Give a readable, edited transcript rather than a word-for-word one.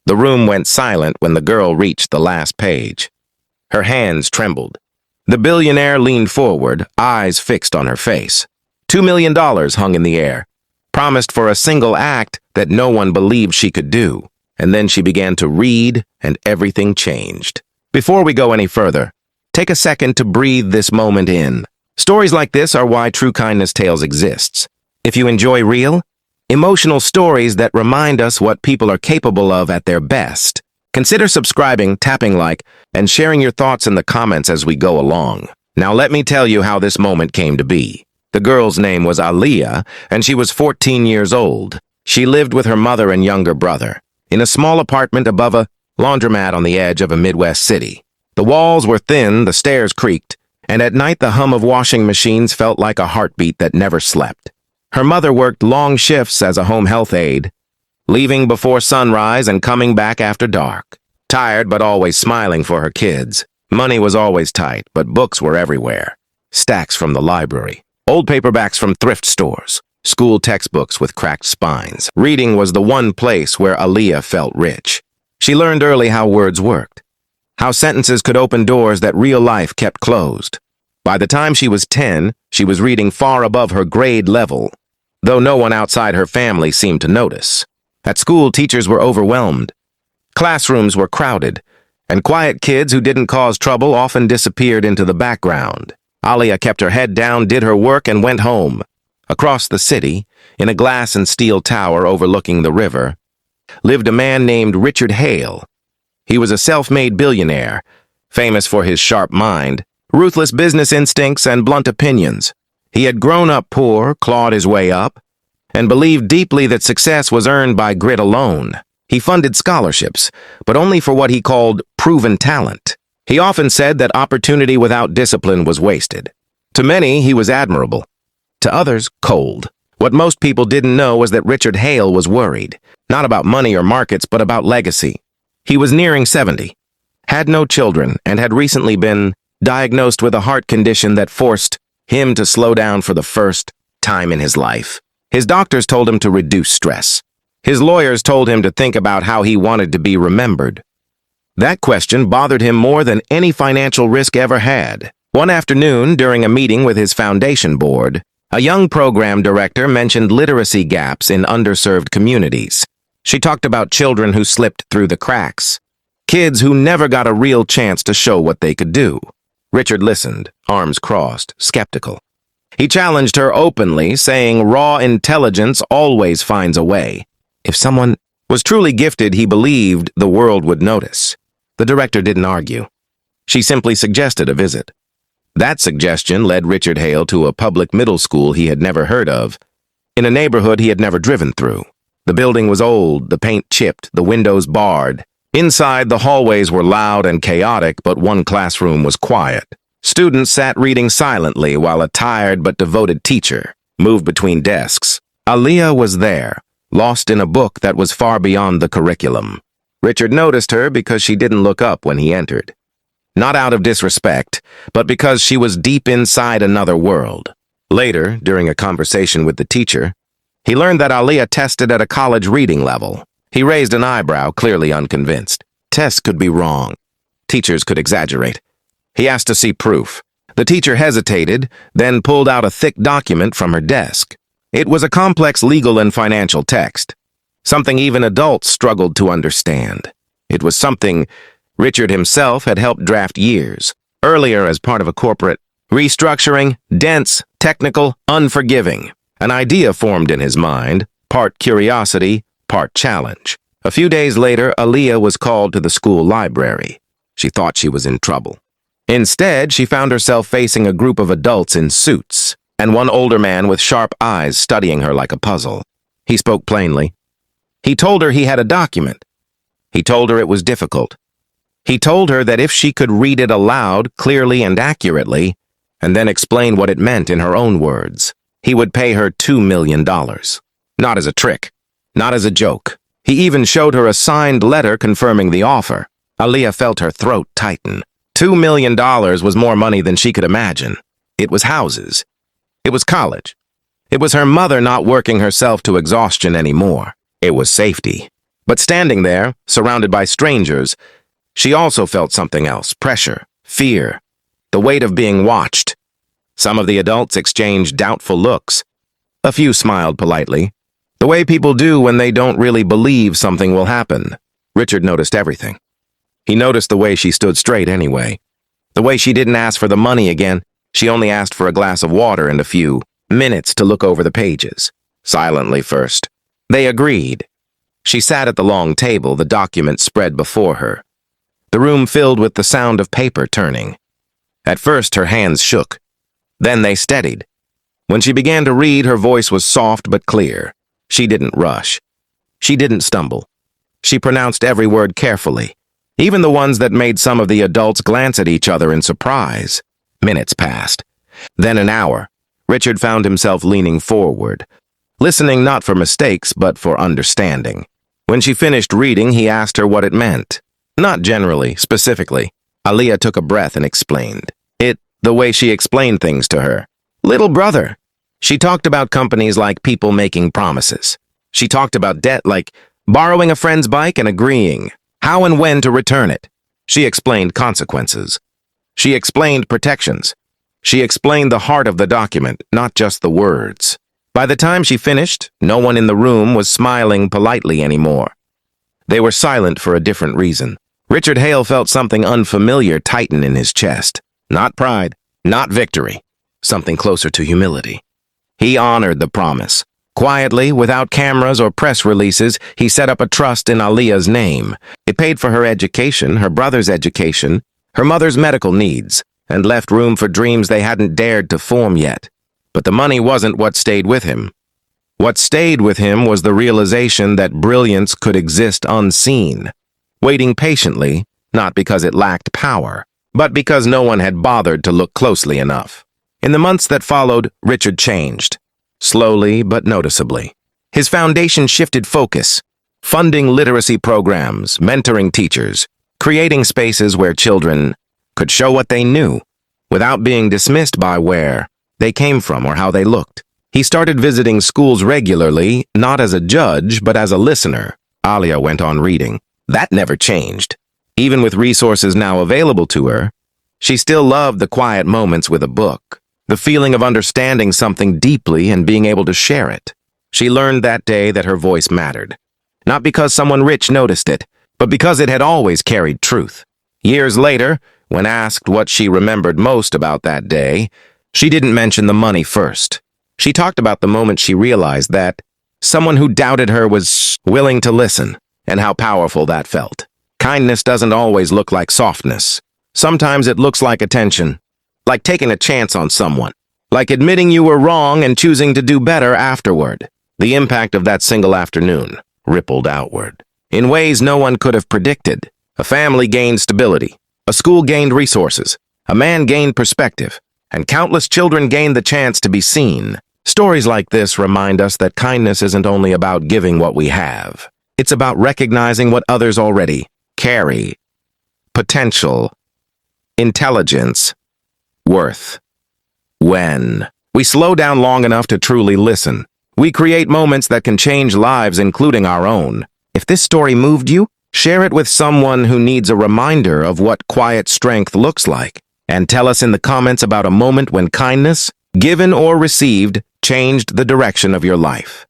The room went silent when the girl reached the last page. Her hands trembled. The billionaire leaned forward, eyes fixed on her face. $2 million hung in the air, promised for a single act that no one believed she could do. And then she began to read, and everything changed. Before we go any further, take a second to breathe this moment in. Stories like this are why True Kindness Tales exists. If you enjoy real, emotional stories that remind us what people are capable of at their best, consider subscribing, tapping like, and sharing your thoughts in the comments as we go along. Now let me tell you how this moment came to be. The girl's name was Aaliyah, and she was 14 years old. She lived with her mother and younger brother in a small apartment above a laundromat on the edge of a Midwest city. The walls were thin, the stairs creaked, and at night the hum of washing machines felt like a heartbeat that never slept. Her mother worked long shifts as a home health aide, leaving before sunrise and coming back after dark. Tired but always smiling for her kids. Money was always tight, but books were everywhere. Stacks from the library, old paperbacks from thrift stores, school textbooks with cracked spines. Reading was the one place where Aaliyah felt rich. She learned early how words worked, how sentences could open doors that real life kept closed. By the time she was 10, she was reading far above her grade level, though no one outside her family seemed to notice. At school, teachers were overwhelmed. Classrooms were crowded, and quiet kids who didn't cause trouble often disappeared into the background. Aaliyah kept her head down, did her work, and went home. Across the city, in a glass and steel tower overlooking the river, lived a man named Richard Hale. He was a self-made billionaire, famous for his sharp mind, ruthless business instincts, and blunt opinions. He had grown up poor, clawed his way up, and believed deeply that success was earned by grit alone. He funded scholarships, but only for what he called proven talent. He often said that opportunity without discipline was wasted. To many, he was admirable. To others, cold. What most people didn't know was that Richard Hale was worried, not about money or markets, but about legacy. He was nearing 70, had no children, and had recently been diagnosed with a heart condition that forced him to slow down for the first time in his life. His doctors told him to reduce stress. His lawyers told him to think about how he wanted to be remembered. That question bothered him more than any financial risk ever had. One afternoon, during a meeting with his foundation board, a young program director mentioned literacy gaps in underserved communities. She talked about children who slipped through the cracks, kids who never got a real chance to show what they could do. Richard listened, arms crossed, skeptical. He challenged her openly, saying raw intelligence always finds a way. If someone was truly gifted, he believed the world would notice. The director didn't argue. She simply suggested a visit. That suggestion led Richard Hale to a public middle school he had never heard of, in a neighborhood he had never driven through. The building was old, the paint chipped, the windows barred. Inside, the hallways were loud and chaotic, but one classroom was quiet. Students sat reading silently while a tired but devoted teacher moved between desks. Aaliyah was there, lost in a book that was far beyond the curriculum. Richard noticed her because she didn't look up when he entered. Not out of disrespect, but because she was deep inside another world. Later, during a conversation with the teacher, he learned that Aaliyah tested at a college reading level. He raised an eyebrow, clearly unconvinced. Tests could be wrong. Teachers could exaggerate. He asked to see proof. The teacher hesitated, then pulled out a thick document from her desk. It was a complex legal and financial text, something even adults struggled to understand. It was something Richard himself had helped draft years earlier as part of a corporate restructuring, dense, technical, unforgiving. An idea formed in his mind, part curiosity, part challenge. A few days later, Aaliyah was called to the school library. She thought she was in trouble. Instead, she found herself facing a group of adults in suits, and one older man with sharp eyes studying her like a puzzle. He spoke plainly. He told her he had a document. He told her it was difficult. He told her that if she could read it aloud, clearly and accurately, and then explain what it meant in her own words, he would pay her $2 million. Not as a trick, not as a joke. He even showed her a signed letter confirming the offer. Aaliyah felt her throat tighten. $2 million was more money than she could imagine. It was houses. It was college. It was her mother not working herself to exhaustion anymore. It was safety. But standing there, surrounded by strangers, she also felt something else: pressure, fear, the weight of being watched. Some of the adults exchanged doubtful looks. A few smiled politely, the way people do when they don't really believe something will happen. Richard noticed everything. He noticed the way she stood straight anyway. The way she didn't ask for the money again. She only asked for a glass of water and a few minutes to look over the pages. Silently first. They agreed. She sat at the long table, the document spread before her. The room filled with the sound of paper turning. At first, her hands shook. Then they steadied. When she began to read, her voice was soft but clear. She didn't rush. She didn't stumble. She pronounced every word carefully, even the ones that made some of the adults glance at each other in surprise. Minutes passed. Then an hour. Richard found himself leaning forward, listening not for mistakes, but for understanding. When she finished reading, he asked her what it meant. Not generally, specifically. Aliyah took a breath and explained. The way she explained things to her. Little brother. She talked about companies like people making promises. She talked about debt like borrowing a friend's bike and agreeing how and when to return it. She explained consequences. She explained protections. She explained the heart of the document, not just the words. By the time she finished, no one in the room was smiling politely anymore. They were silent for a different reason. Richard Hale felt something unfamiliar tighten in his chest. Not pride, not victory, something closer to humility. He honored the promise. Quietly, without cameras or press releases, he set up a trust in Aliyah's name. It paid for her education, her brother's education, her mother's medical needs, and left room for dreams they hadn't dared to form yet. But the money wasn't what stayed with him. What stayed with him was the realization that brilliance could exist unseen, waiting patiently, not because it lacked power, but because no one had bothered to look closely enough. In the months that followed, Richard changed, slowly but noticeably. His foundation shifted focus, funding literacy programs, mentoring teachers, creating spaces where children could show what they knew without being dismissed by where they came from or how they looked. He started visiting schools regularly, not as a judge, but as a listener. Aliyah went on reading. That never changed. Even with resources now available to her, she still loved the quiet moments with a book, the feeling of understanding something deeply and being able to share it. She learned that day that her voice mattered, not because someone rich noticed it, but because it had always carried truth. Years later, when asked what she remembered most about that day, she didn't mention the money first. She talked about the moment she realized that someone who doubted her was willing to listen, and how powerful that felt. Kindness doesn't always look like softness. Sometimes it looks like attention, like taking a chance on someone, like admitting you were wrong and choosing to do better afterward. The impact of that single afternoon rippled outward in ways no one could have predicted. A family gained stability, a school gained resources, a man gained perspective, and countless children gained the chance to be seen. Stories like this remind us that kindness isn't only about giving what we have. It's about recognizing what others already carry: potential, intelligence, worth. When we slow down long enough to truly listen, we create moments that can change lives, including our own. If this story moved you, share it with someone who needs a reminder of what quiet strength looks like. And tell us in the comments about a moment when kindness, given or received, changed the direction of your life.